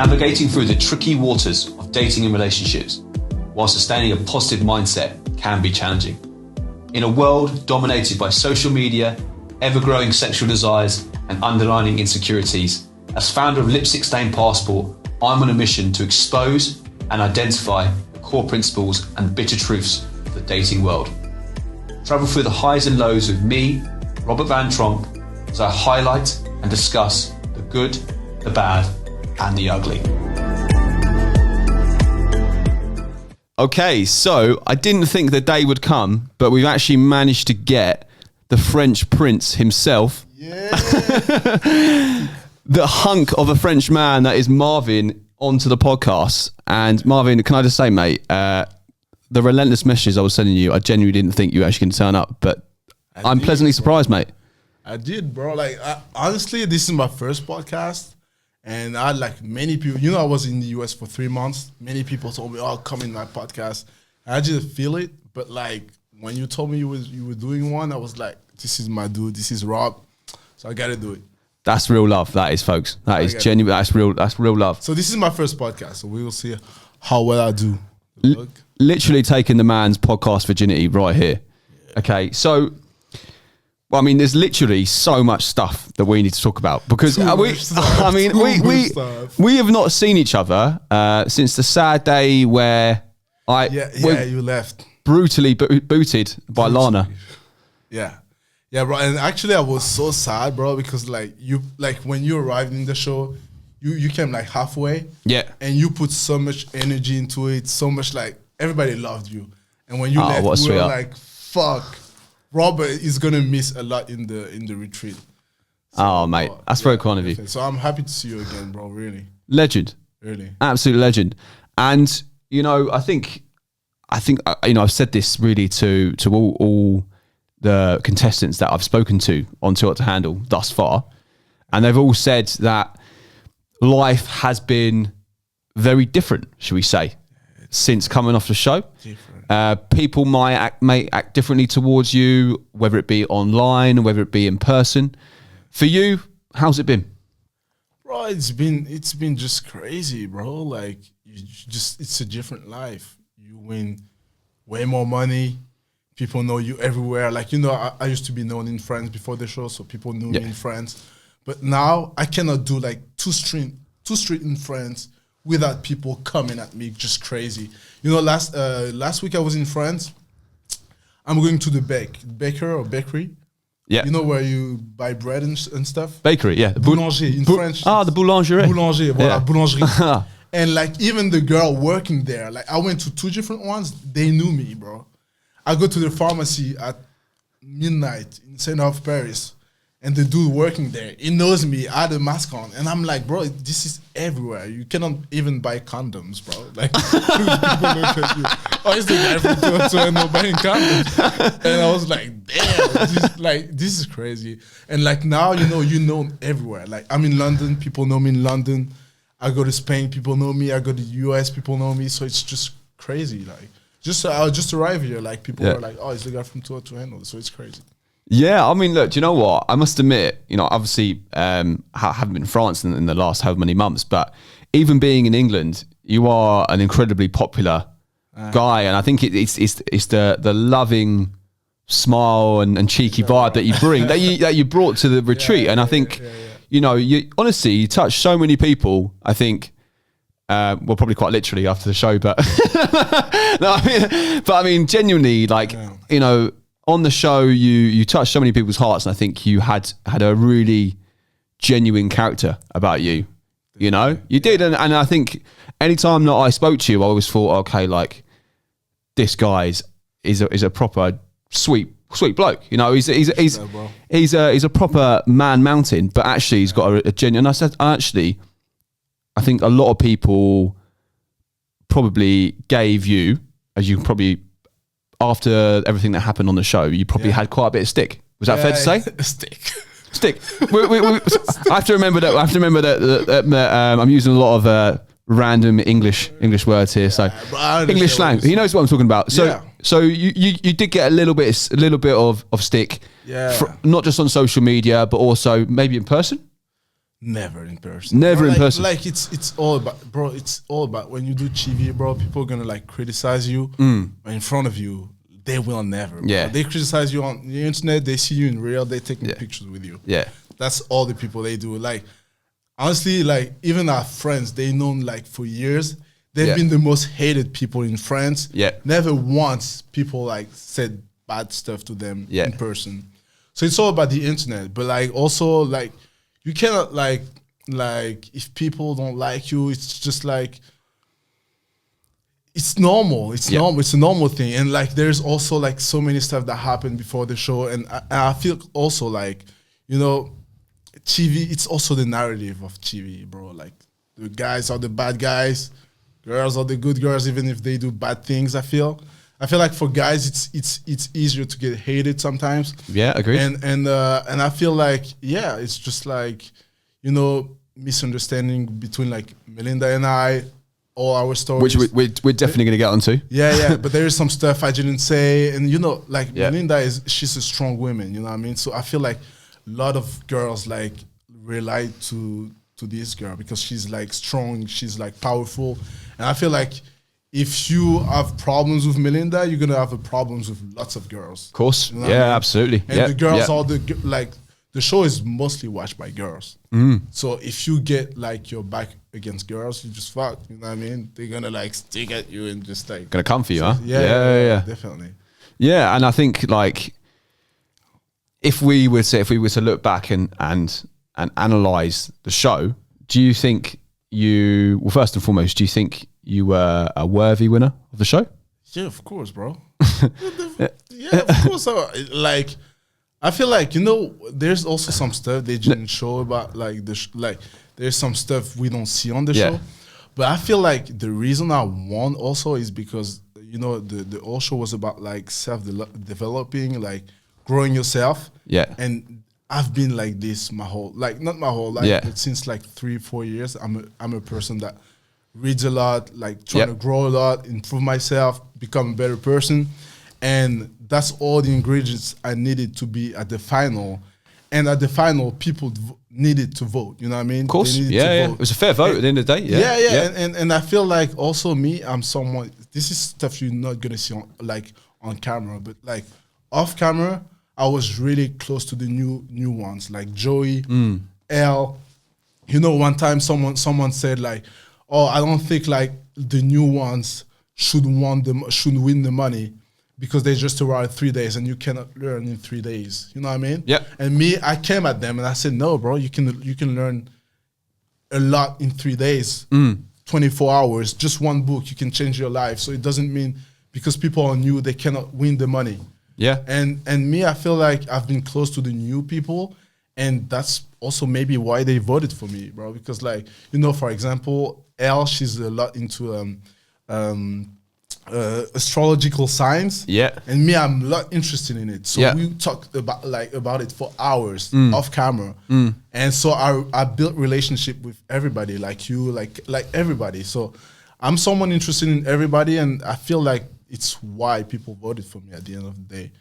Navigating through the tricky waters of dating and relationships while sustaining a positive mindset can be challenging. In a world dominated by social media, ever-growing sexual desires and underlying insecurities, as founder of Lipstick Stain Passport, I'm on a mission to expose and identify the core principles and bitter truths of the dating world. Travel through the highs and lows with me, Robert Van Tromp, as I highlight and discuss the good, the bad, and the ugly. Okay, so I didn't think the day would come, but we've actually managed to get the French prince himself. Yeah. The hunk of a French man that is Marvin onto the podcast. And Marvin, can I just say, mate, the relentless messages I was sending you, I genuinely didn't think you were actually going to turn up, but I'm pleasantly surprised, mate. I did, bro. Like, honestly, this is my first podcast. And I had like many people, you know, I was in the US for 3 months. Many people told me, oh, come in my podcast. I didn't feel it. But like, when you told me you were doing one, I was like, this is my dude. This is Rob. So I got to do it. That's real love. That is, folks. That is genuine. That's real love. So this is my first podcast. So we will see how well I do. Literally taking the man's podcast virginity right here. Yeah. Okay. So, well, I mean, there's literally so much stuff that we need to talk about because we have not seen each other since the sad day where you left brutally booted by Lana. Yeah, bro. And actually, I was so sad, bro, because like when you arrived in the show, you came like halfway. Yeah, and you put so much energy into it, so much like everybody loved you, and when you left, we were like, fuck. Robert is gonna miss a lot in the retreat. So, mate, that's very kind of you. So I'm happy to see you again, bro. Really, legend, really, absolute legend. And you know, I think you know, I've said this really to all the contestants that I've spoken to on Too Hot to Handle thus far, and they've all said that life has been very different, should we say, since coming off the show. People might act differently towards you, whether it be online, whether it be in person. For you, how's it been? Bro, it's been just crazy, bro. Like it's a different life. You win way more money. People know you everywhere. Like, you know, I used to be known in France before the show, so people knew me in France. But now I cannot do like two street in France without people coming at me just crazy. You know, last week I was in France. I'm going to the bakery. Yeah. You know where you buy bread and stuff? Bakery, yeah. Boulanger in French. Ah, the boulangerie. Boulanger, voilà, Yeah. boulangerie. And like even the girl working there, like I went to 2 different ones, they knew me, bro. I go to the pharmacy at midnight in St. of Paris. And the dude working there, he knows me. I had a mask on, and I'm like, bro, this is everywhere. You cannot even buy condoms, bro. Like, people look at you. Oh, it's the guy from Toronto buying condoms, and I was like, damn, this is crazy. And like now, you know everywhere. Like I'm in London, people know me in London. I go to Spain, people know me. I go to the US, people know me. So it's just crazy. Like, I just arrived here, like people are like, oh, it's the guy from Tour to Handle. So it's crazy. Yeah, I mean, look, do you know what? I must admit, you know, obviously haven't been in France in the last however many months, but even being in England, you are an incredibly popular guy, and I think it's the loving smile and cheeky vibe that you bring that you brought to the retreat, and I think you know, you honestly you touched so many people. I think. Well, probably quite literally after the show, but I mean, genuinely, like you know. On the show, you touched so many people's hearts, and I think you had a really genuine character about you. You know, you did, and I think anytime that I spoke to you, I always thought, okay, like this guy is a proper sweet bloke. You know, he's a proper man mountain, but actually he's got a genuine. And I said, actually, I think a lot of people probably gave you, as you probably. After everything that happened on the show, you probably had quite a bit of stick. Was that fair to say? Stick. I have to remember that. I'm using a lot of random English words here. So English slang. He knows what I'm talking about. So you did get a little bit of stick. Yeah. Not just on social media, but also maybe in person. Never in person. Never Bro, in person. Like it's all about, bro. It's all about when you do TV, bro. People are gonna like criticize you in front of you. They will never. Bro. Yeah. They criticize you on the internet. They see you in real. They taking pictures with you. Yeah. That's all the people they do. Like honestly, like even our friends, they known like for years. They've been the most hated people in France. Yeah. Never once people like said bad stuff to them in person. So it's all about the internet. But like also like you cannot like if people don't like you, it's just like it's normal. It's normal. It's a normal thing. And like there's also like so many stuff that happened before the show. And I feel also like, you know, TV, it's also the narrative of TV, bro. Like the guys are the bad guys, girls are the good girls, even if they do bad things. I feel like for guys, it's easier to get hated sometimes. Yeah, agreed. And I feel like it's just like, you know, misunderstanding between like Melinda and I, all our stories, which we're definitely going to get onto. Yeah. But there is some stuff I didn't say, and you know, like Melinda she's a strong woman. You know what I mean? So I feel like a lot of girls like relate to this girl because she's like strong, she's like powerful, and I feel like if you have problems with Melinda, you're gonna have problems with lots of girls. Of course, you know what I mean? Absolutely. And the girls are the show is mostly watched by girls. So if you get like your back against girls, you just fuck. You know what I mean? They're gonna like stick at you and just like gonna come for you, huh? Yeah, definitely. Yeah, and I think like if we were to look back and analyze the show, do you think first and foremost, do you think you were a worthy winner of the show? Yeah, of course, bro. Of course. Like, I feel like, you know, there's also some stuff they didn't show about like there's some stuff we don't see on the show. But I feel like the reason I won also is because, you know, the whole show was about like self-developing, like growing yourself. Yeah. And I've been like this not my whole life, but since like 3-4 years. I'm a person that reads a lot, like trying to grow a lot, improve myself, become a better person. And that's all the ingredients I needed to be at the final. And at the final, people needed to vote. You know what I mean? Of course. Yeah. It was a fair vote at the end of the day. Yeah. And I feel like also I'm someone, this is stuff you're not going to see on camera, but like off camera, I was really close to the new ones, like Joey, Elle. You know, one time someone said like, "Oh, I don't think like the new ones should win the money because they just arrived 3 days and you cannot learn in 3 days." You know what I mean? Yeah. And I came at them and I said, "No, bro, you can learn a lot in 3 days, 24 hours, just one book. You can change your life. So it doesn't mean because people are new they cannot win the money." Yeah. And I feel like I've been close to the new people, and that's also maybe why they voted for me, bro. Because like, you know, for example, Elle, she's a lot into astrological signs. Yeah. And me, I'm a lot interested in it. So we talked about it for hours off camera. And so I built relationship with everybody, like you, like everybody. So I'm someone interested in everybody, and I feel like it's why people voted for me at the end of the day.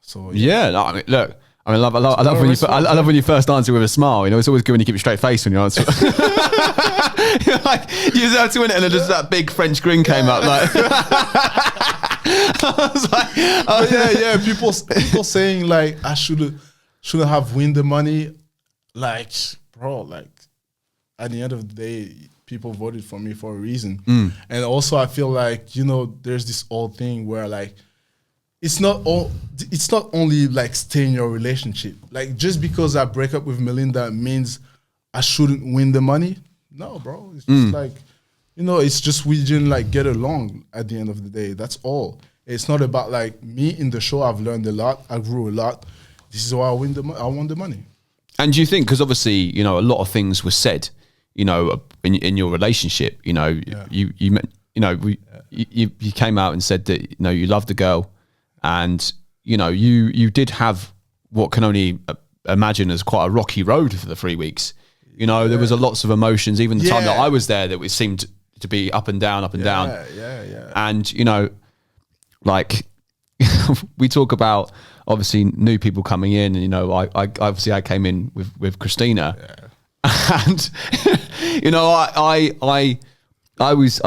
So No, I mean, look, I love when you first answer with a smile. You know, it's always good when you keep a straight face when you answer. You're like, you just have to win it, and then just that big French grin came up. Like, I was like, People saying like I shouldn't have win the money. Like, bro, like at the end of the day, people voted for me for a reason. And also I feel like, you know, there's this old thing where like it's not only like stay in your relationship. Like just because I break up with Melinda means I shouldn't win the money. No, bro. It's just like, you know, it's just we didn't like get along at the end of the day. That's all. It's not about like me in the show. I've learned a lot. I grew a lot. This is why I won the money. And do you think, because obviously, you know, a lot of things were said, you know, in your relationship, you know, you came out and said that, you know, you loved the girl, and, you know, you did have what can only imagine as quite a rocky road for the 3 weeks. You know, there was lots of emotions, even the time that I was there, that it seemed to be up and down. Yeah. And, you know, like we talk about obviously new people coming in, and, you know, I came in with Christina. And you know, I always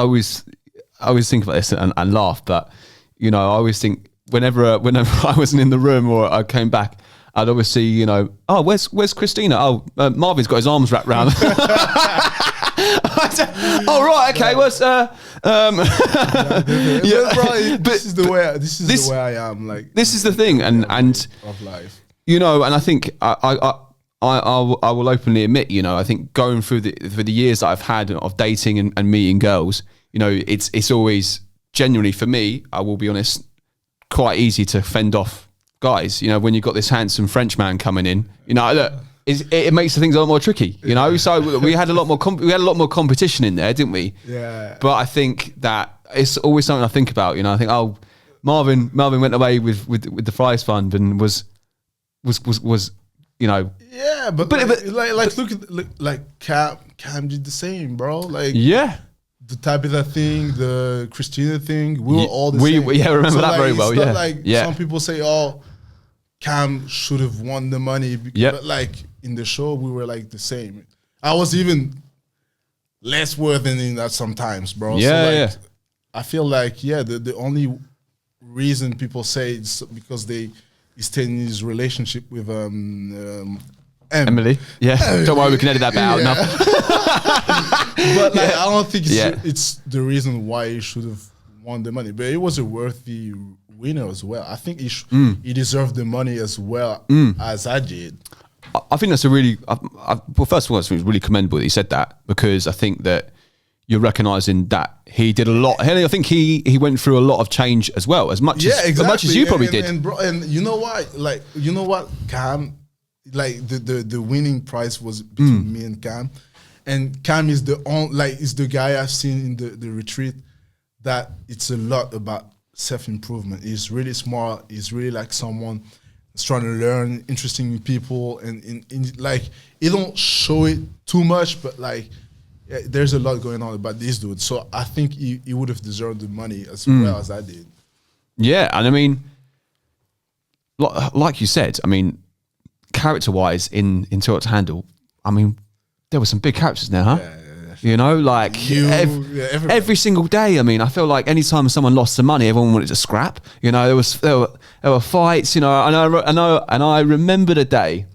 think about this and laugh, but you know, I always think whenever I wasn't in the room or I came back, I'd always see, you know, oh, where's Christina? Oh, Marvin's got his arms wrapped around. Oh right, okay. Bro, this is the way I am. Like, this is the thing, and of life, you know, and I think I will openly admit, you know, I think going through the years that I've had of dating and meeting girls, you know, it's always genuinely for me, I will be honest, quite easy to fend off guys. You know, when you've got this handsome French man coming in, you know, look, it makes the things a lot more tricky, you know. So we had a lot more competition in there, didn't we? Yeah. But I think that it's always something I think about. You know, I think, oh, Marvin went away with the Fries Fund and was you know. Yeah, but look Cam did the same, bro. Like, yeah. The Tabitha thing, the Christina thing, we were all the same. Yeah, remember so that very well. Yeah, like some people say, "Oh, Cam should have won the money." But like in the show, we were like the same. I was even less worthy than that sometimes, bro. Yeah, so like, I feel like the only reason people say it's because he stayed in his relationship with Emily. Yeah, don't worry, we can edit that bit out enough. But like, I don't think it's the reason why he should have won the money. But it was a worthy winner as well. I think he deserved the money as well as I did. I think that's a really well. First of all, I think it's really commendable that he said that, because I think that you're recognising that he did a lot. I think he went through a lot of change as well, as much as you probably did. And you know what? Like, you know what, Cam. Like the winning prize was between me and Cam, and Cam is the guy I've seen in the retreat that it's a lot about self-improvement. He's really smart. He's really like someone that's trying to learn, interesting people, and in like he don't show it too much, but like there's a lot going on about this dude. So I think he would have deserved the money as well as I did. Yeah, and I mean, like you said, I mean, character-wise in Too Hot to Handle, I mean, there were some big characters there, huh? Yeah. You know, like every single day. I mean, I feel like anytime someone lost some money, everyone wanted to scrap. You know, there were fights. You know, and I remember the day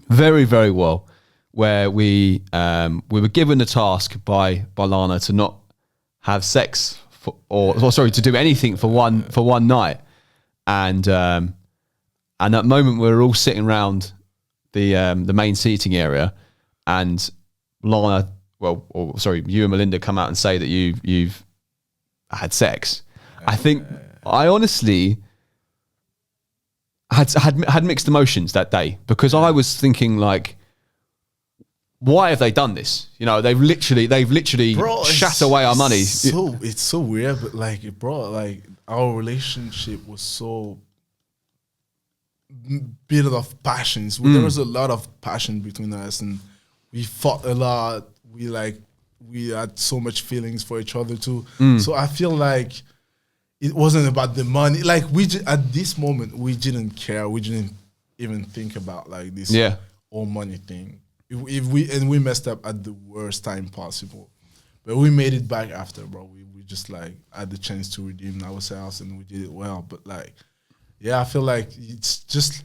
very, very well where we were given the task by Lana to not have sex to do anything for one night, and that moment we were all sitting around the main seating area, and Lana, you and Melinda come out and say that you've had sex. I think I honestly had mixed emotions that day, because I was thinking, like, why have they done this? You know, they've literally shat away our money. It's so weird, but like, bro, like our relationship was so bit of passions. There was a lot of passion between us, and we fought a lot. We had so much feelings for each other too. So I feel like it wasn't about the money. Like at this moment, we didn't care. We didn't even think about like this all money thing. If we messed up at the worst time possible, but we made it back after, bro. We just like had the chance to redeem ourselves, and we did it well. But like, yeah, I feel like it's just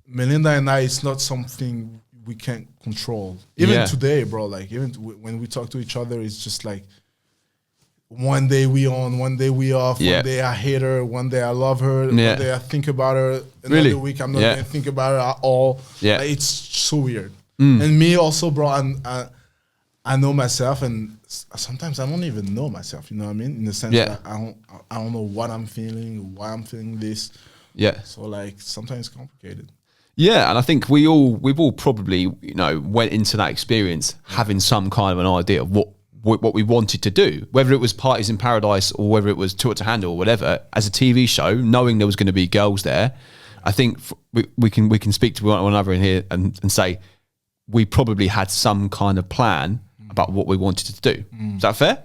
Melinda and I. It's not something we can't control. Even today, bro, like even when we talk to each other, it's just like one day we on, one day we off, one day I hate her, one day I love her, one day I think about her, another week I'm not gonna think about her at all. Yeah. Like, it's so weird. And me also, bro, I know myself, and sometimes I don't even know myself, you know what I mean? In the sense that I don't know what I'm feeling, why I'm feeling this. Yeah. So like sometimes it's complicated. Yeah, and I think we've all probably, you know, went into that experience having some kind of an idea of what we wanted to do, whether it was Parties in Paradise or whether it was Too Hot to Handle or whatever. As a TV show, knowing there was going to be girls there, I think we can speak to one another in here and say we probably had some kind of plan about what we wanted to do. Is that fair?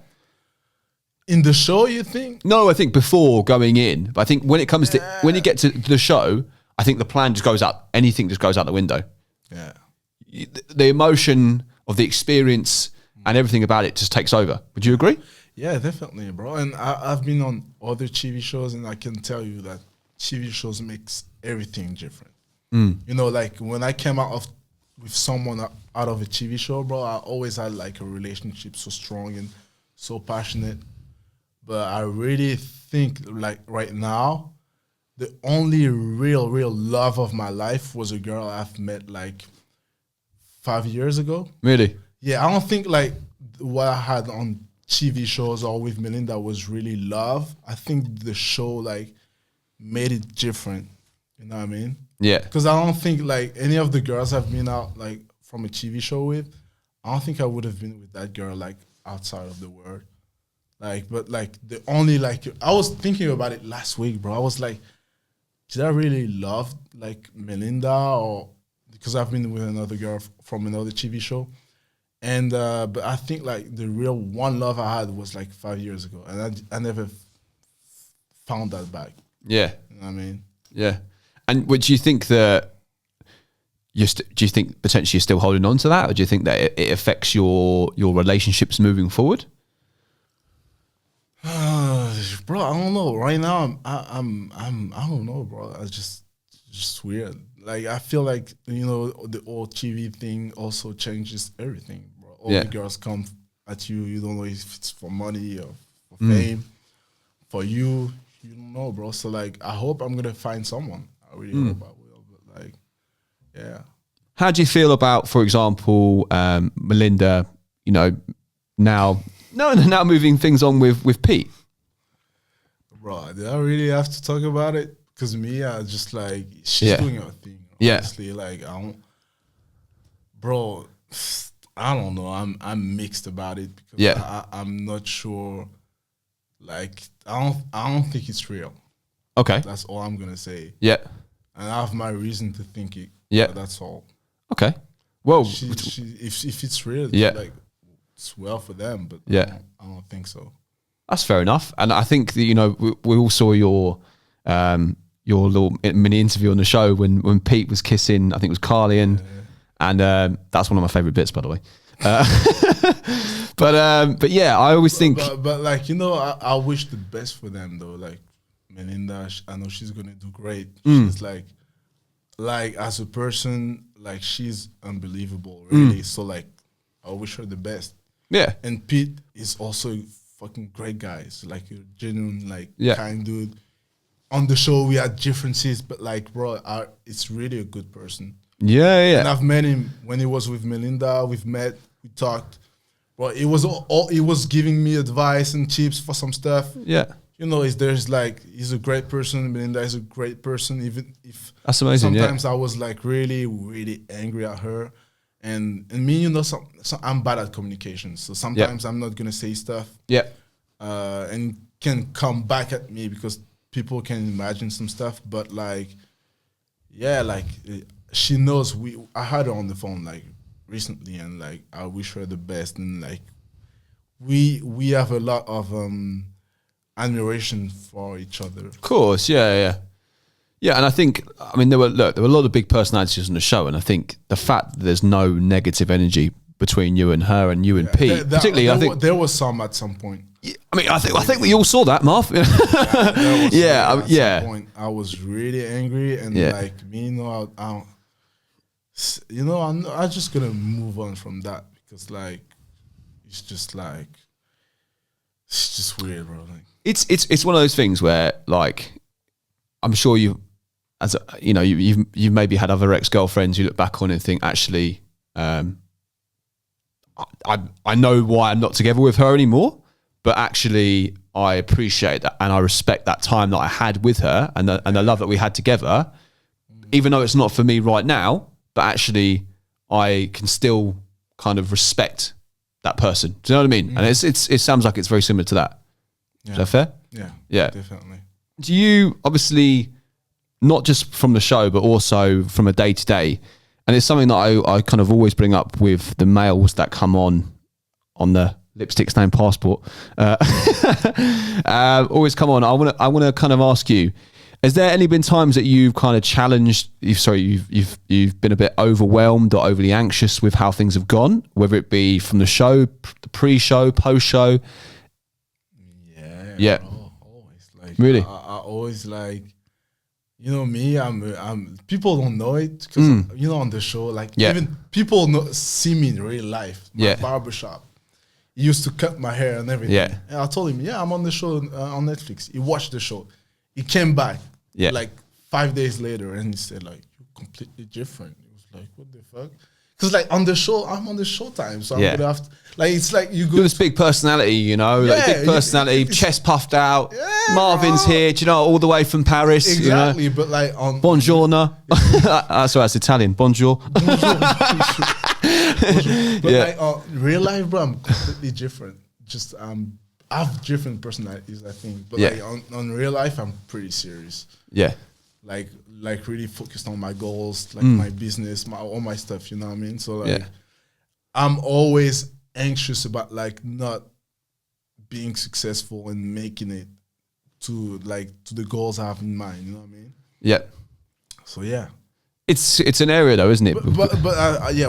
In the show, you think? No, I think before going in, but I think when it comes to when you get to the show, I think the plan just goes out. Anything just goes out the window. Yeah. the emotion of the experience and everything about it just takes over. Would you agree? Yeah, definitely, bro. And I've been on other TV shows, and I can tell you that TV shows makes everything different. You know, like when I came with someone out of a TV show, bro, I always had like a relationship so strong and so passionate. But I really think like right now, the only real love of my life was a girl I've met like 5 years ago. Really? Yeah, I don't think like what I had on TV shows or with Melinda was really love. I think the show like made it different. You know what I mean? Yeah. Because I don't think like any of the girls I've been out like from a TV show with, I don't think I would have been with that girl like outside of the world. Like, but like the only like I was thinking about it last week, bro. I was like, did I really love like Melinda, or because I've been with another girl from another TV show, and but I think like the real one love I had was like 5 years ago, and I never found that back. Yeah. You know what I mean? Yeah. And would you think that do you think potentially you're still holding on to that, or do you think that it affects your relationships moving forward? Bro, I don't know. Right now, I don't know, bro. It's just weird. Like I feel like, you know, the old TV thing also changes everything, bro. All the girls come at you. You don't know if it's for money or for fame. For you, you don't know, bro. So like, I hope I'm gonna find someone. I really hope I will. But like, yeah. How do you feel about, for example, Melinda? You know, now moving things on with Pete. Bro, do I really have to talk about it? Because me, I just like, she's doing her thing. Honestly, like, bro, I don't know. I'm mixed about it because I'm not sure. Like, I don't think it's real. Okay. That's all I'm gonna say. Yeah. And I have my reason to think it. Yeah. That's all. Okay. Well, if it's real, like, it's well for them, but I don't think so. That's fair enough. And I think that, you know, we all saw your little mini interview on the show when Pete was kissing, I think it was Carly, and that's one of my favorite bits, by the way. But yeah, I always think. But like, you know, I wish the best for them though. Like Melinda, I know she's gonna do great. She's like as a person, like she's unbelievable, really. So like, I wish her the best. Yeah. And Pete is also a fucking great guy. So like a genuine, like kind dude. On the show we had differences, but like, bro, it's really a good person. Yeah. And I've met him when he was with Melinda. We've met, we talked. Well, it was giving me advice and tips for some stuff. Yeah. You know, he's a great person. Melinda is a great person. Even if that's amazing. Sometimes I was like really, really angry at her. And me, you know, so I'm bad at communication. So sometimes I'm not gonna say stuff. Yeah. And can come back at me because people can imagine some stuff. But like, yeah, like she knows. I had her on the phone like recently, and like I wish her the best. And like we have a lot of admiration for each other. Of course, yeah. And I think, I mean, there were a lot of big personalities on the show, and I think the fact that there's no negative energy between you and her and you and Pete, particularly, I think there was some at some point. I mean, I think we all saw that, Marv. At some point, I was really angry, and like me, I'm just gonna move on from that because like it's just weird, bro. Like, it's one of those things where like I'm sure you've maybe had other ex-girlfriends you look back on and think actually I know why I'm not together with her anymore, but actually I appreciate that and I respect that time that I had with her and the love that we had together, even though it's not for me right now, but actually I can still kind of respect that person. Do you know what I mean? And it sounds like it's very similar to that. Is that fair? Yeah, definitely. Do you, obviously, not just from the show, but also from a day-to-day, and it's something that I kind of always bring up with the males that come on the lipstick stain passport, always come on. I want to kind of ask you, Has there any been times that you've kind of challenged? You've been a bit overwhelmed or overly anxious with how things have gone, whether it be from the show, the pre-show, post-show. Yeah. Bro, always like really. I always like, you know me. I'm. People don't know it because you know on the show, like even people see me in real life. My barbershop. He used to cut my hair and everything. Yeah. And I told him, I'm on the show on Netflix. He watched the show. He came back like 5 days later and he said like, you're completely different. He was like, what the fuck? Because like on the show, I'm on the showtime. So I'm going to have to, like, it's like you go. You're this big personality, you know, like big personality, chest puffed out. Yeah, Marvin's here, do you know, all the way from Paris. Exactly, you know? but like on. Buongiorno. Sorry, that's Italian. Bonjour. Bonjour. But like real life, bro, I'm completely different. Just I have different personalities, I think. But like on real life, I'm pretty serious. Yeah. Like really focused on my goals, like my business, all my stuff, you know what I mean? So like I'm always anxious about like not being successful and making it to the goals I have in mind, you know what I mean? Yeah. So yeah. It's an area though, isn't it? But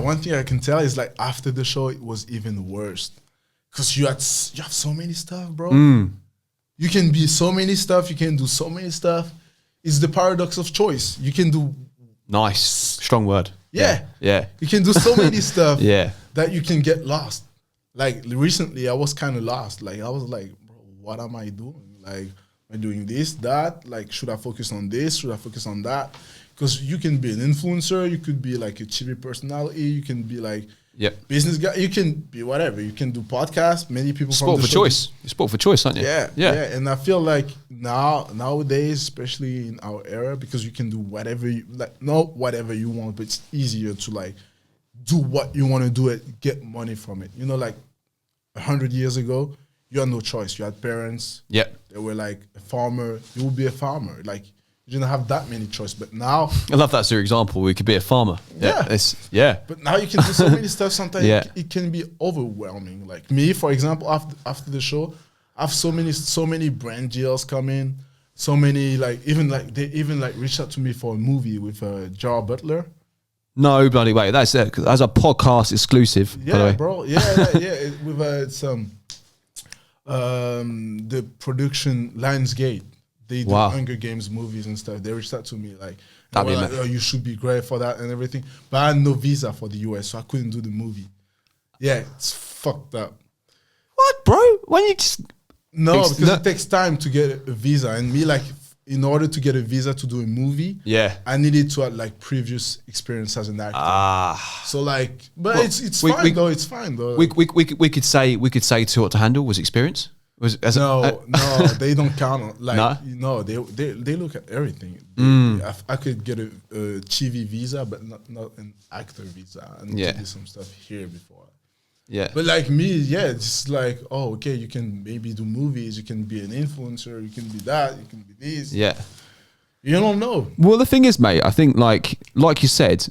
one thing I can tell is like after the show it was even worse. Cause you have so many stuff, bro. You can be so many stuff, you can do so many stuff. It's the paradox of choice. You can do nice, strong word. Yeah. Yeah. You can do so many stuff that you can get lost. Like recently I was kind of lost. Like I was like, bro, what am I doing? Like, am I doing this, that? Like, should I focus on this? Should I focus on that? Because you can be an influencer, you could be like a TV personality, you can be like business guy, you can be whatever. You can do podcasts. Many people sport for choice. You're sport for choice, aren't you? Yeah. And I feel like nowadays, especially in our era, because you can do whatever you like, not whatever you want, but it's easier to like do what you want to do it, get money from it. You know, like 100 years ago, you had no choice. You had parents. Yeah. They were like a farmer. You would be a farmer. Like you didn't have that many choice. But now I love that as your example. We could be a farmer. Yeah. But now you can do so many stuff. Sometimes it can be overwhelming. Like me, for example, after the show, I have so many brand deals coming. So many they even reached out to me for a movie with Jar Butler. No bloody way. That's a podcast exclusive. Yeah, by the way. bro. Yeah. With the production Lionsgate. They do Hunger Games movies and stuff. They reached out to me like, oh, you should be great for that and everything. But I had no visa for the US, so I couldn't do the movie. Yeah, it's fucked up. What, bro? Why you just... No, because it takes time to get a visa. And me, like, in order to get a visa to do a movie, I needed to have like previous experience as an actor. So like, but it's fine though. It's fine though. We could say to what to handle was experience. No, they don't count on they look at everything. I could get a TV visa, but not an actor visa. I need to do some stuff here before. Yeah, but like me, it's like, oh, okay, you can maybe do movies, you can be an influencer, you can be that, you can be this. Yeah, you don't know. Well, the thing is, mate, I think like you said,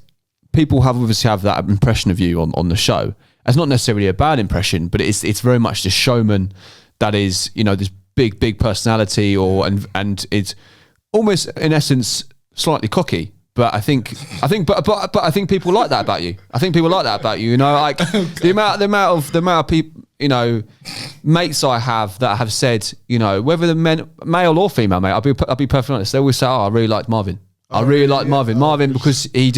people obviously have that impression of you on the show. It's not necessarily a bad impression, but it's very much the showman that is, you know, this big personality, and it's almost in essence slightly cocky. But I think people like that about you. You know, like the amount of people, you know, mates I have that have said, you know, whether the male or female, mate, I'll be perfectly honest. They always say, "Oh, I really liked Marvin. Marvin because he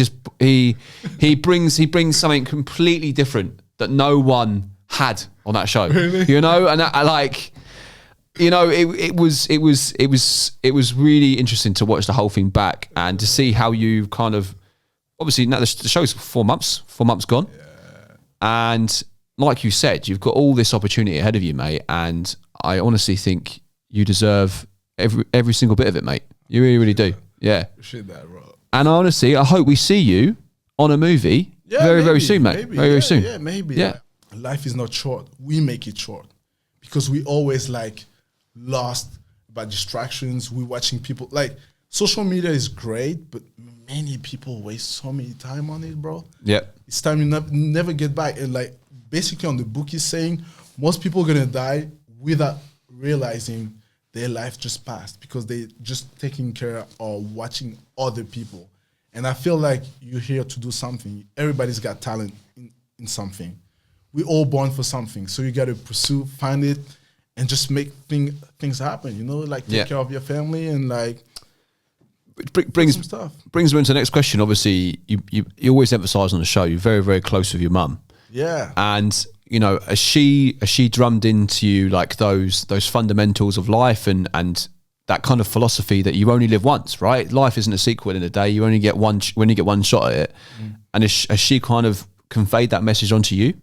brings something completely different that no one had on that show." Really? You know, and I like. You know, it was really interesting to watch the whole thing back and to see how you kind of, obviously now the show's 4 months gone, and like you said, you've got all this opportunity ahead of you, mate. And I honestly think you deserve every single bit of it, mate. You really do. Yeah. Appreciate that, bro. And honestly, I hope we see you on a movie very soon, mate. Very soon. Yeah, maybe. Yeah. Life is not short. We make it short because we always like lost by distractions. We're watching people like social media is great, but many people waste so many time on it, bro. Yeah, it's time you never get back. And like basically on the book is saying most people are gonna die without realizing their life just passed because they just taking care or watching other people. And I feel like you're here to do something. Everybody's got talent in something. We're all born for something. So you got to pursue, find it, and just make things happen, you know? Like take care of your family and like brings some stuff. Brings me into the next question. Obviously, you always emphasize on the show, you're very, very close with your mum. Yeah. And, you know, has she drummed into you like those fundamentals of life and that kind of philosophy that you only live once, right? Life isn't a sequel in a day. You only get one shot at it. And has she kind of conveyed that message onto you?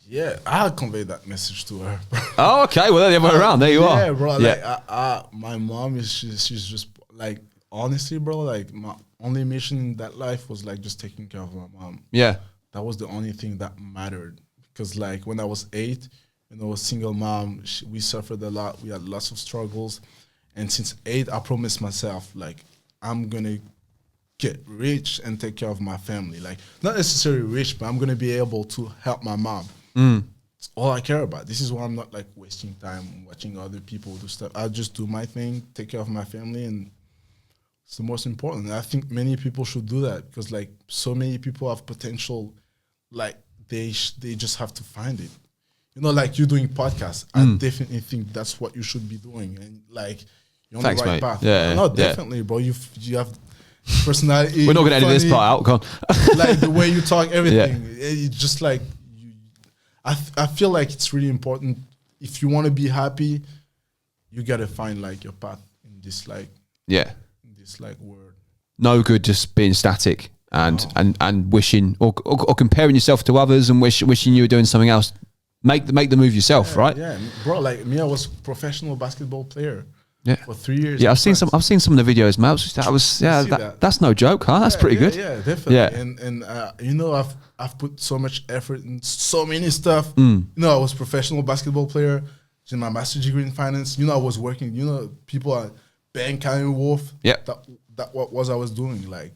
Yeah, I conveyed that message to her. Oh, okay. Well, the other way around. There you are. Yeah, bro. Like, my mom she's just like, honestly, bro, like my only mission in that life was like just taking care of my mom. Yeah. That was the only thing that mattered. Because like when I was 8, you know, a single mom, we suffered a lot. We had lots of struggles. And since 8, I promised myself, like, I'm going to get rich and take care of my family. Like, not necessarily rich, but I'm going to be able to help my mom. It's all I care about. This is why I'm not, like, wasting time watching other people do stuff. I just do my thing, take care of my family, and it's the most important. And I think many people should do that because, like, so many people have potential. Like, they just have to find it. You know, like you doing podcasts. I definitely think that's what you should be doing. And, like, you're on Thanks, the right mate. path. Yeah, no, definitely, bro. You have personality. We're not going to edit this part out. Come on. Like the way you talk, everything. It's just like I feel like it's really important. If you want to be happy, you gotta find like your path in this like world. No good just being static and wishing or comparing yourself to others and wishing you were doing something else. Make the move yourself, right? Yeah, bro. Like me, I was a professional basketball player. Yeah, for 3 years. Yeah, I've seen some of the videos, man. That's no joke, huh? That's pretty good. Yeah, definitely. Yeah. And you know, I've put so much effort in so many stuff. You know, I was a professional basketball player, did my master's degree in finance. You know, I was working. You know, people at Bank County Wolf. Yeah, that what was I was doing like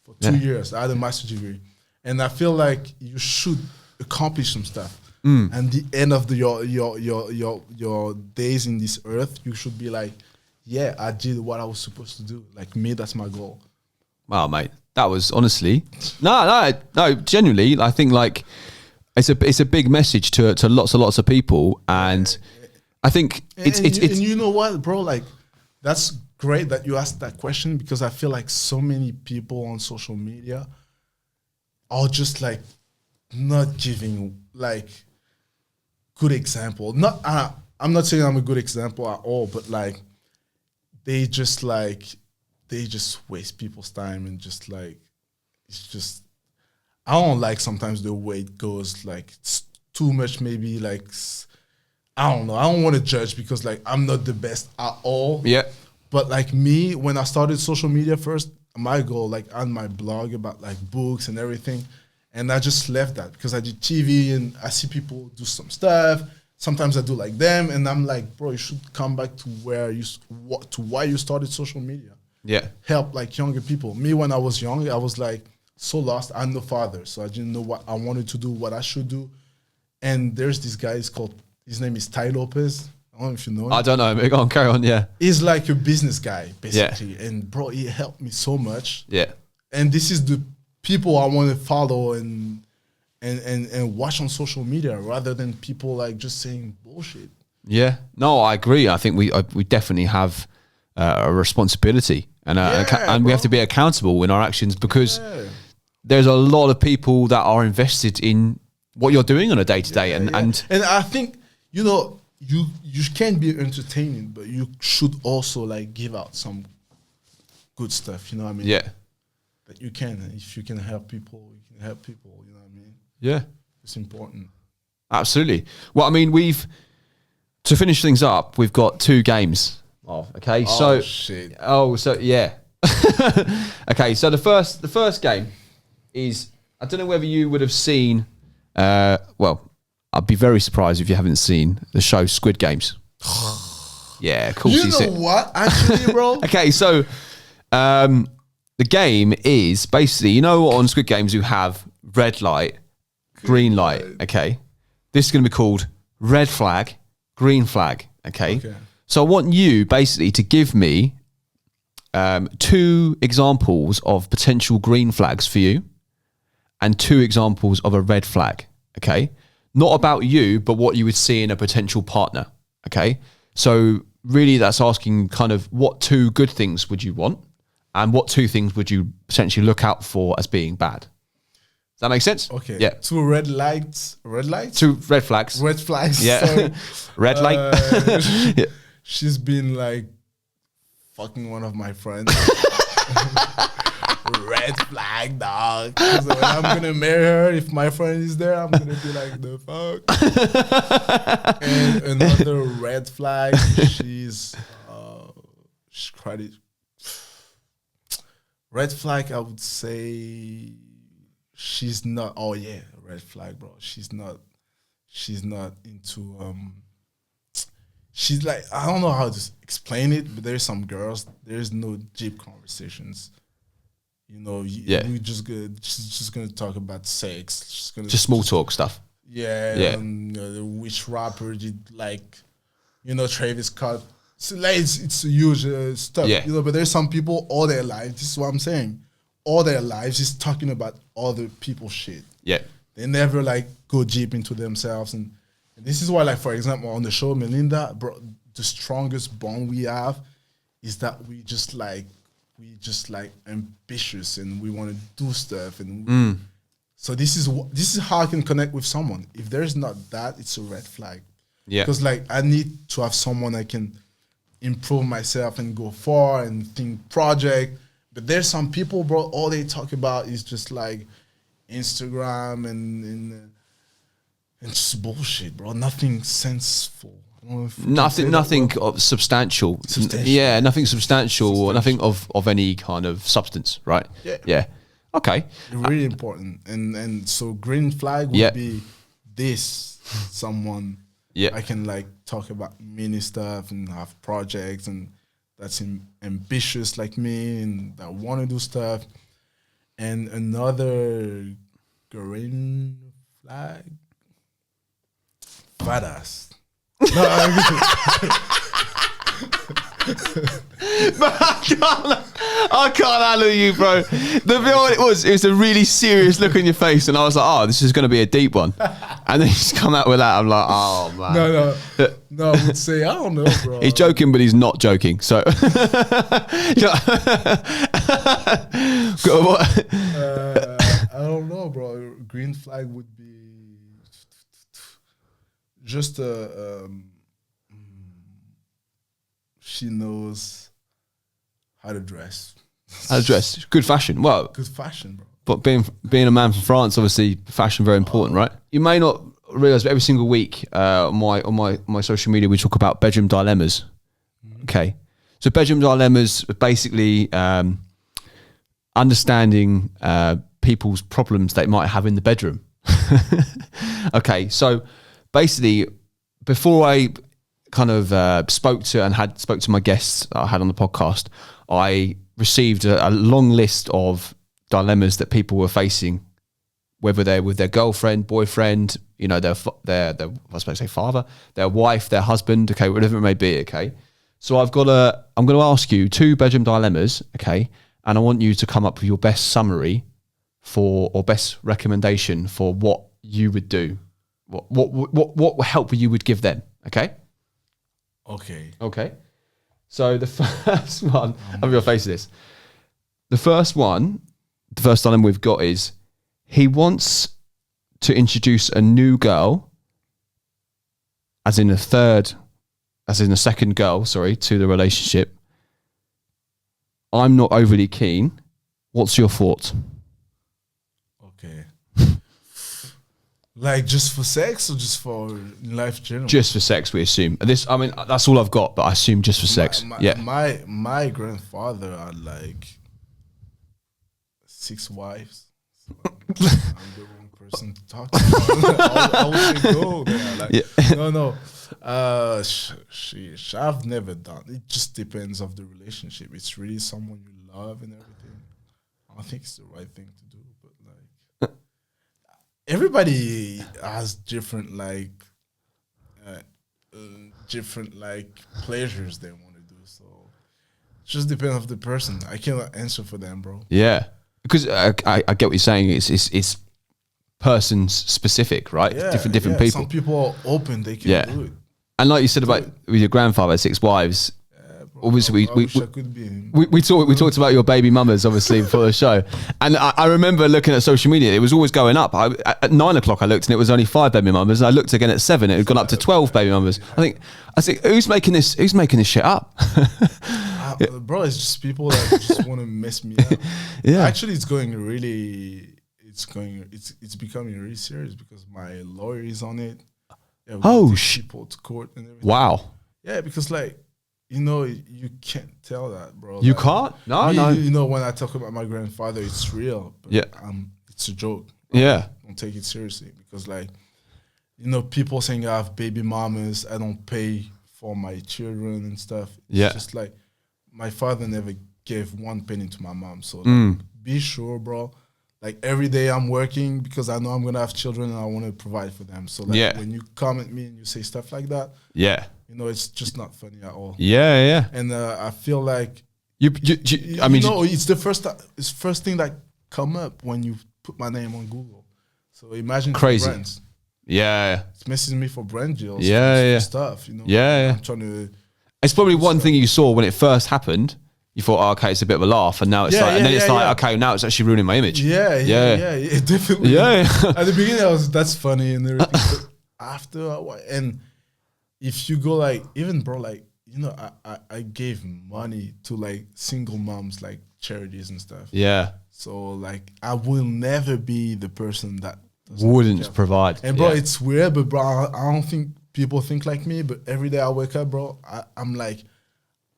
for 2 years. I had a master's degree, and I feel like you should accomplish some stuff. And the end of your days in this earth, you should be like, yeah, I did what I was supposed to do. Like me, that's my goal. Wow, mate, that was honestly no. Genuinely, I think like it's a big message to lots and lots of people, and I think it's and you know what, bro? Like that's great that you asked that question because I feel like so many people on social media are just like not giving like good example. I'm not saying I'm a good example at all, but like they just waste people's time and just like it's just I don't like sometimes the way it goes. Like it's too much, maybe like I don't know. I don't want to judge because like I'm not the best at all. Yeah. But like me, when I started social media first, my goal like on my blog about like books and everything. And I just left that because I did TV and I see people do some stuff. Sometimes I do like them, and I'm like, bro, you should come back to why you started social media. Yeah, help like younger people. Me, when I was young, I was like so lost. I'm no father, so I didn't know what I wanted to do, what I should do. And there's this guy. His name is Ty Lopez. I don't know if you know him. I don't know. Go on, carry on. Yeah, he's like a business guy basically, and bro, he helped me so much. Yeah, and this is the people I want to follow and watch on social media rather than people like just saying bullshit. Yeah, no, I agree. I think we definitely have a responsibility and we have to be accountable in our actions because there's a lot of people that are invested in what you're doing on a day to day, and I think you know you can be entertaining, but you should also like give out some good stuff. You know what I mean? Yeah. That you can. If you can help people, you can help people. You know what I mean? Yeah. It's important. Absolutely. Well, I mean, to finish things up, we've got 2 games. Oh, okay. Oh, shit. Oh, so, yeah. Okay, so the first game is, I don't know whether you would have seen, well, I'd be very surprised if you haven't seen the show Squid Games. Yeah, of course you know what? Actually, bro. Okay, so, the game is basically, you know, on Squid Games you have red light, green light. Okay, this is going to be called red flag, green flag. Okay, So I want you basically to give me 2 examples of potential green flags for you and 2 examples of a red flag, okay? Not about you, but what you would see in a potential partner, okay? So really that's asking kind of what 2 good things would you want and what 2 things would you potentially look out for as being bad? Does that make sense? Okay. Yeah. 2 red lights. Red lights? 2 red flags. Red flags. Yeah. Sorry. Red light. Yeah. She's been like fucking one of my friends. Red flag, dog. 'Cause when I'm gonna marry her, if my friend is there, I'm gonna be like, the fuck. And another red flag, she's credit. Red flag, I would say she's not. Oh yeah, red flag, bro. She's not into. She's like, I don't know how to explain it, but there's some girls. There's no deep conversations. You know, she's just gonna talk about sex. She's gonna Just small talk stuff. Yeah. Which rapper did like, Travis Scott. So like it's huge stuff. Yeah. But there's some people all their lives. This is what I'm saying. All their lives is talking about other people's shit. Yeah. They never like go deep into themselves, and this is why, like, for example, on the show, Melinda, bro, the strongest bond we have is that we just like ambitious and we want to do stuff, and so this is how I can connect with someone. If there's not that, it's a red flag. Yeah. Because like I need to have someone I can improve myself and go far and think project. But there's some people, bro, all they talk about is just like Instagram and just bullshit, bro. Nothing senseful. I don't know if Nothing of substantial. Yeah, nothing substantial or nothing of any kind of substance, right? Yeah. Okay. Really important. And so green flag would be this someone I can like talk about mini stuff and have projects and that's ambitious like me and that want to do stuff. And another green flag, badass. No, I can't handle you, bro. It was a really serious look on your face, and I was like, "Oh, this is going to be a deep one." And then he's come out with that. I'm like, "Oh man." No. I would say I don't know, bro. He's joking, but he's not joking. So, I don't know, bro. Green flag would be just she knows how to dress. How to dress, good fashion. Well, good fashion, bro. But being a man from France, obviously, fashion very important, right? You may not realize, but every single week on my social media, we talk about bedroom dilemmas. Okay, so bedroom dilemmas are basically understanding people's problems they might have in the bedroom. Okay, so basically, before I kind of spoke to my guests I had on the podcast, I received a long list of dilemmas that people were facing, whether they're with their girlfriend, boyfriend, their I was supposed to say father, their wife, their husband, okay, whatever it may be, okay. So I'm going to ask you 2 bedroom dilemmas, okay, and I want you to come up with your best summary or best recommendation for what you would do, what help you would give them, okay. Okay. So the first one, I'm going to face this. The first dilemma we've got is he wants to introduce a new girl, as in a second girl, to the relationship. I'm not overly keen. What's your thoughts? Okay. Like just for sex or just for life general? Just for sex, we assume. That's all I've got, but I assume just for sex. My grandfather had like 6 wives. So I'm the wrong person to talk to. I would say go there. Like, no. I've never done. It just depends of the relationship. It's really someone you love and everything. I think it's the right thing to do, but like everybody has different like different like pleasures they want to do. So it just depends on the person. I cannot answer for them, bro. Yeah, because I get what you're saying. It's person specific, right? Yeah, different people. Some people are open; they can do it. And like you said about with your grandfather, 6 wives. Obviously, I wish I could be. We talked about your baby mamas, obviously, before the show, and I remember looking at social media. It was always going up. At 9 o'clock, I looked, and it was only 5 baby mamas. And I looked again at 7; it had gone up to 12 baby mamas. I think, who's making this? Who's making this shit up? Bro, it's just people that just want to mess me up. Yeah, actually, it's becoming really serious because my lawyer is on it. Yeah, people to court and everything. Wow. Yeah, because like. You can't tell that, bro. You like, can't? No. You know, when I talk about my grandfather, it's real. But it's a joke. Yeah. Don't take it seriously because, like, people saying I have baby mamas, I don't pay for my children and stuff. It's just like my father never gave 1 penny to my mom. So like, be sure, bro. Like every day I'm working because I know I'm gonna have children and I want to provide for them. So like when you come at me and you say stuff like that, it's just not funny at all. Yeah. And I feel like it's the first thing that come up when you put my name on Google. So imagine crazy. Brands. Yeah. It's messaging me for brand deals. Yeah. Stuff. I'm trying to. It's probably one thing you saw when it first happened. You thought, okay, it's a bit of a laff, and now it's okay, now it's actually ruining my image. Yeah, definitely. Yeah. At the beginning, that's funny and everything. But after a while, and if you go like, even bro, like, I gave money to like single moms, like charities and stuff. Yeah. So like, I will never be the person that wouldn't provide. And bro, it's weird, but bro, I don't think people think like me. But every day I wake up, bro, I'm like,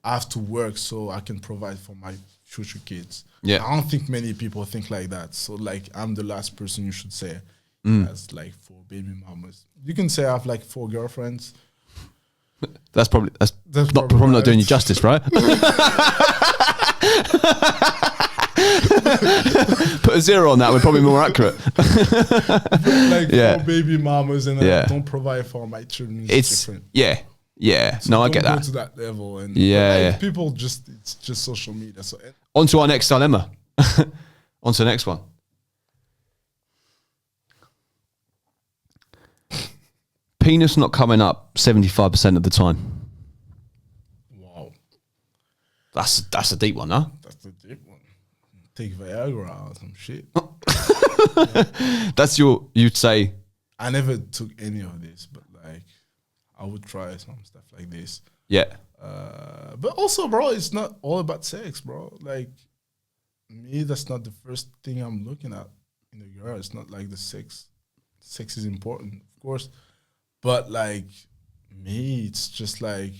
I have to work so I can provide for my future kids. Yeah. I don't think many people think like that. So like I'm the last person you should say as like 4 baby mamas. You can say I have like 4 girlfriends. That's probably not doing you justice, right? Put a 0 on that, we're probably more accurate. Like 4 baby mamas and I don't provide for my children. It's different. Yeah, so no, I get that. Go to that level, and people it's just social media. So on to our next dilemma. On to the next one. Penis not coming up 75% of the time. Wow, that's a deep one, huh? That's a deep one. Take Viagra or some shit. That's you'd say. I never took any of this, but like. I would try some stuff like this. Yeah. But also, bro, it's not all about sex, bro. Like, me, that's not the first thing I'm looking at in a girl. It's not like the sex. Sex is important, of course. But, like, me, it's just like,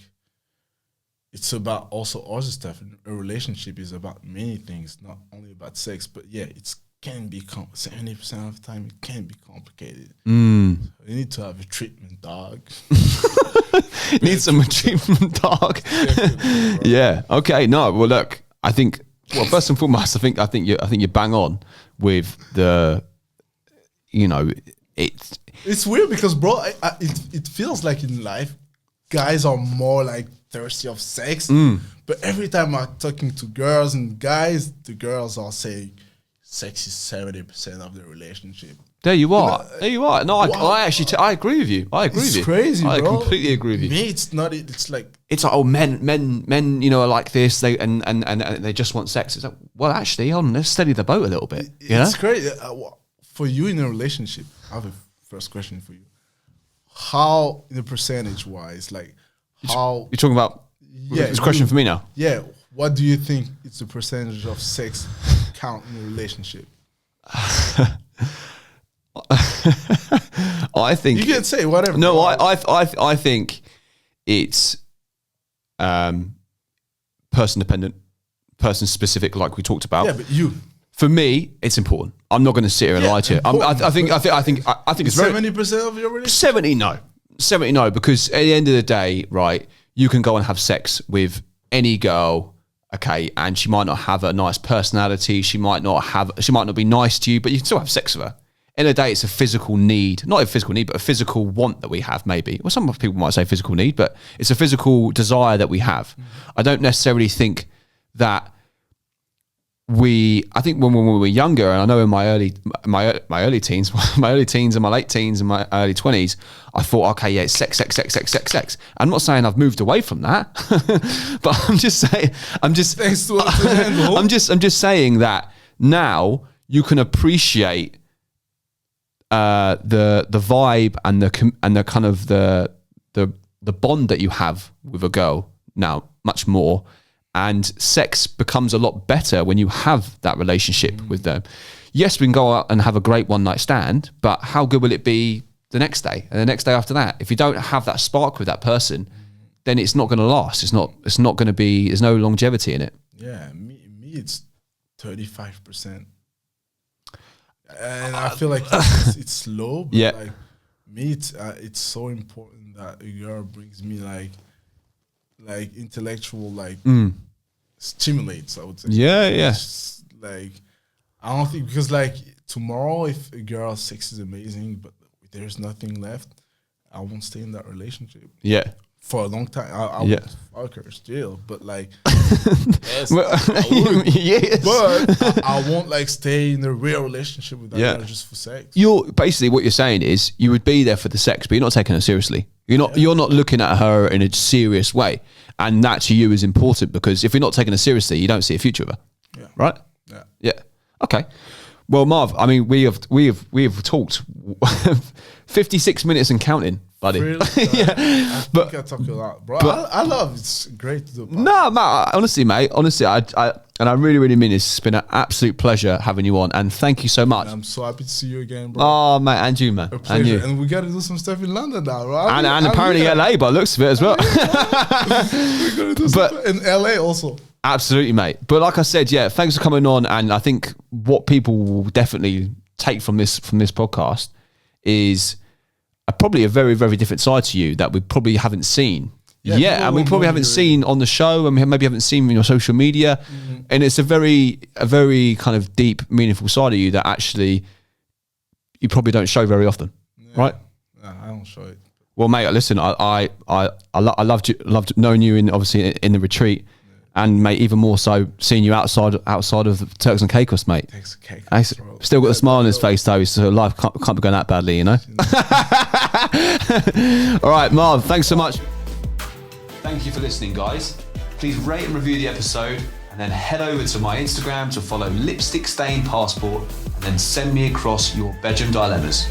it's about also other stuff. A relationship is about many things, not only about sex. But, yeah, it can be 70% of the time it can be complicated. So you need to have a treatment, dog. Need some treatment, dog. Yeah. Okay. No. Well, look. I think. Well, first and foremost, I think you bang on with the. It's weird because, bro, it feels like in life, guys are more like thirsty of sex. But every time I'm talking to girls and guys, the girls are saying. Sex is 70% of the relationship. There you are. There you are. No, I actually, I agree with you. It's crazy, bro. I completely agree with you. Me, it's not. It's like men. Are like this. They and they just want sex. It's like, well, actually, let's steady the boat a little bit. It's crazy. For you in a relationship, I have a first question for you. How, in the percentage wise, like how you're talking about? Yeah, it's a question for me now. Yeah. What do you think is the percentage of sex count in a relationship? I think you can say whatever. No, I think it's person dependent, person specific, like we talked about. Yeah, but you. For me, it's important. I'm not going to sit here and lie to you. I think it's 70% of your relationship. 70 no, because at the end of the day, right, you can go and have sex with any girl. Okay, and she might not have a nice personality. She might not be nice to you, but you can still have sex with her. in a day, it's a physical need, not a physical need, but a physical want that we have, maybe. Well, some people might say physical need, but it's a physical desire that we have. I don't necessarily think that I think when we were younger, and I know in my early teens, my early teens and my late teens and my early 20s, I thought, okay, yeah, it's sex. I'm not saying I've moved away from that, but I'm just saying that now you can appreciate the vibe and the kind of the bond that you have with a girl now much more. And sex becomes a lot better when you have that relationship with them. Yes, we can go out and have a great one night stand, but how good will it be the next day and the next day after that? If you don't have that spark with that person, then it's not going to last. It's not going to be, there's no longevity in it. Yeah, me it's 35%. And I feel like it's slow, but like me, it's so important that a girl brings me like intellectual stimulates, I would say. It's like I don't think, because like tomorrow if a girl's sex is amazing but there's nothing left, I won't stay in that relationship for a long time. I would fuck her still, but like yes, but I won't like stay in a real relationship with that girl just for sex. You're basically, what you're saying is you would be there for the sex, but you're not taking her seriously. You're not looking at her in a serious way, and that to you is important, because if you're not taking her seriously, you don't see a future with her. Right? Yeah. Okay. Well, Marv, I mean, we have talked 56 minutes and counting, buddy. Really? I think I talk a lot, bro. I love it. It's great to do. No, mate, honestly, I really, really mean this. It's been an absolute pleasure having you on, and thank you so much. I'm so happy to see you again, bro. Oh, mate, and you, man. A pleasure. And you. And we got to do some stuff in London now, right? And apparently LA, by the looks of it as well. We're going to do stuff in LA also. Absolutely, mate. But like I said, thanks for coming on. And I think what people will definitely take from this podcast is probably a very, very different side to you that we probably haven't seen. And we probably haven't seen on the show, and we maybe haven't seen in your social media. And it's a very kind of deep, meaningful side of you that actually you probably don't show very often, right? No, I don't show it. Well, mate, listen, I loved knowing you in the retreat. And mate, even more so seeing you outside of Turks and Caicos, mate. Turks and Caicos, still got a smile on his face though, so life can't be going that badly, you know. All right, Marv, thanks so much. Thank you for listening, guys. Please rate and review the episode, and then head over to my Instagram to follow Lipstick Stain Passport, and then send me across your bedroom dilemmas.